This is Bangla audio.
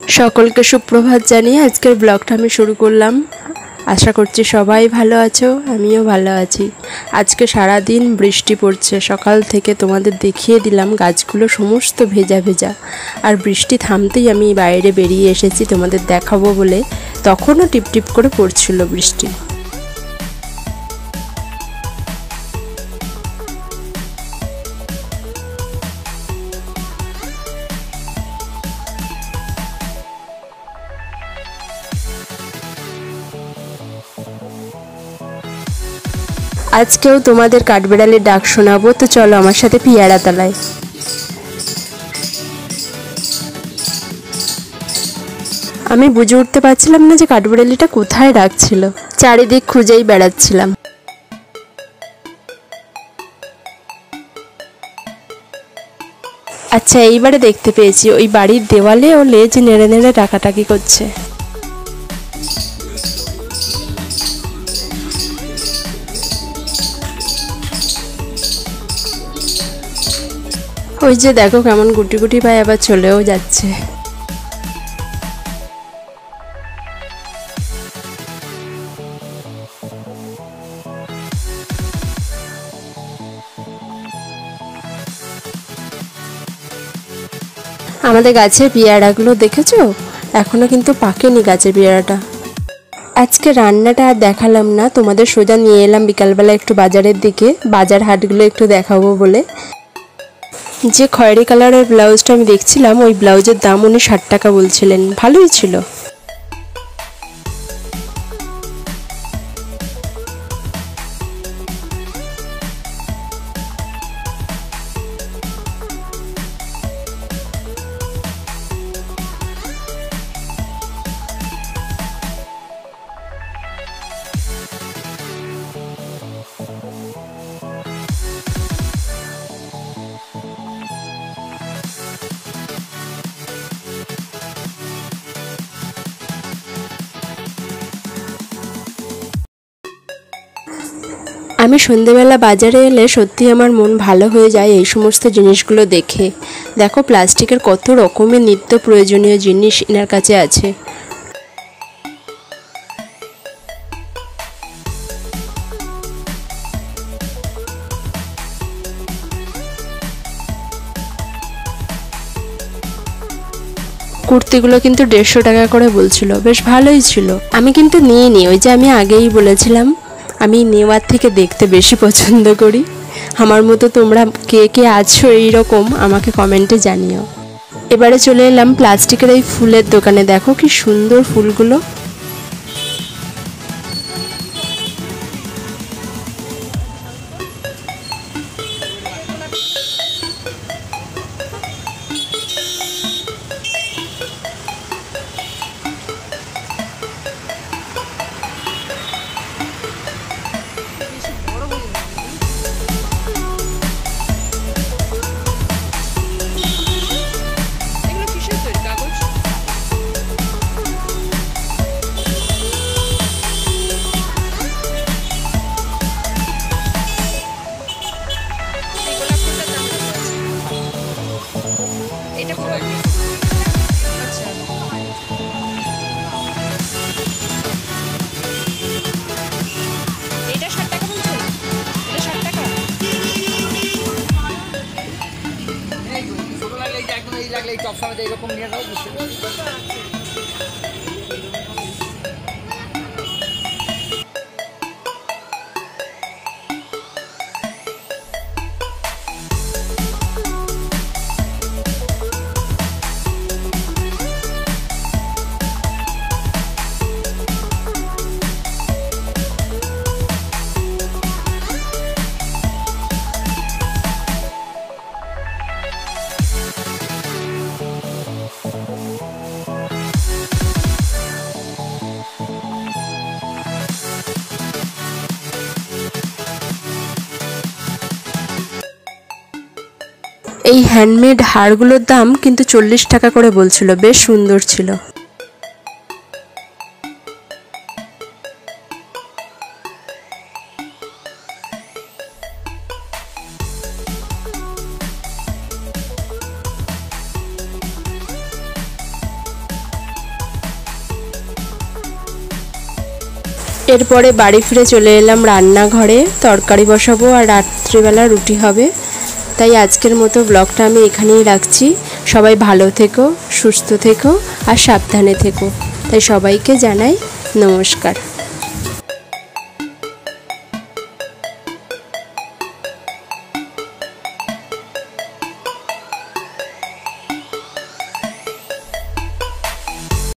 সকলকে সুপ্রভাত জানিয়ে আজকের ব্লগটা আমি শুরু করলাম। আশা করছি সবাই ভালো আছো, আমিও ভালো আছি। আজকে সারা দিন বৃষ্টি পড়ছে, সকাল থেকে তোমাদের দেখিয়ে দিলাম গাছগুলো সমস্ত ভেজা ভেজা। আর বৃষ্টি থামতেই আমি বাইরে বেরিয়ে এসেছি তোমাদের দেখাবো বলে। তখনও টিপটিপ করে পড়ছিল বৃষ্টি। আজকেও তোমাদের কাঠবেড়ালের ডাক শোনাবো, তো চলো আমার সাথে পিয়ারা তলায়। আমি বুঝে উঠতে পারছিলাম না যে কাঠবেড়ালিটা কোথায় ডাকছিল, চারিদিক খুঁজেই বেড়াচ্ছিলাম। আচ্ছা, এইবারে দেখতে পেয়েছি ওই বাড়ির দেওয়ালে ও লেজ নেড়ে নেড়ে ডাকাটাকি করছে। ওই যে দেখো কেমন গুটি গুটি পায়ে আবার চলেও যাচ্ছে। আমাদের গাছের পেয়ারাগুলো দেখেছো? এখনো কিন্তু পাকেনি গাছের পেয়ারাটা। আজকে রান্নাটা আর দেখালাম না তোমাদের, সোজা নিয়ে এলাম বিকালবেলা একটু বাজারের দিকে, বাজার হাটগুলো একটু দেখাবো বলে। যে খয়েরি কালারের ব্লাউজটা আমি দেখছিলাম, ওই ব্লাউজের দাম উনি 60 টাকা বলছিলেন, ভালোই ছিল। আমি সন্ধেবেলা বাজারে এলে সত্যি আমার মন ভালো হয়ে যায় এই সমস্ত জিনিসগুলো দেখে। দেখো প্লাস্টিকের কত রকমের নিত্য প্রয়োজনীয় জিনিস এনার কাছে আছে। কুর্তিগুলো কিন্তু 150 টাকা করে বলছিল, বেশ ভালোই ছিল। আমি কিন্তু নিইনি, ওই যে আমি আগেই বলেছিলাম আমি নেওয়ার থেকে দেখতে বেশি পছন্দ করি। আমার মতো তোমরা কে কে আছো এইরকম আমাকে কমেন্টে জানিও। এবারে চলে এলাম প্লাস্টিকের এই ফুলের দোকানে, দেখো কি সুন্দর ফুলগুলো। এরকম নিয়ে যাও। এই হ্যান্ডমেড হারগুলোর দাম কিন্তু 40 টাকা করে বলছিল, বেশ সুন্দর ছিল। এরপরে বাড়ি ফিরে চলে এলাম রান্নাঘরে, তরকারি বসাবো আর রাত্রিবেলা রুটি হবে। তাই আজকের মতো ব্লগটা আমি এখানেই রাখছি। সবাই ভালো থেকো, সুস্থ থেকো আর সাবধানে থেকো। তাই সবাইকে জানাই নমস্কার।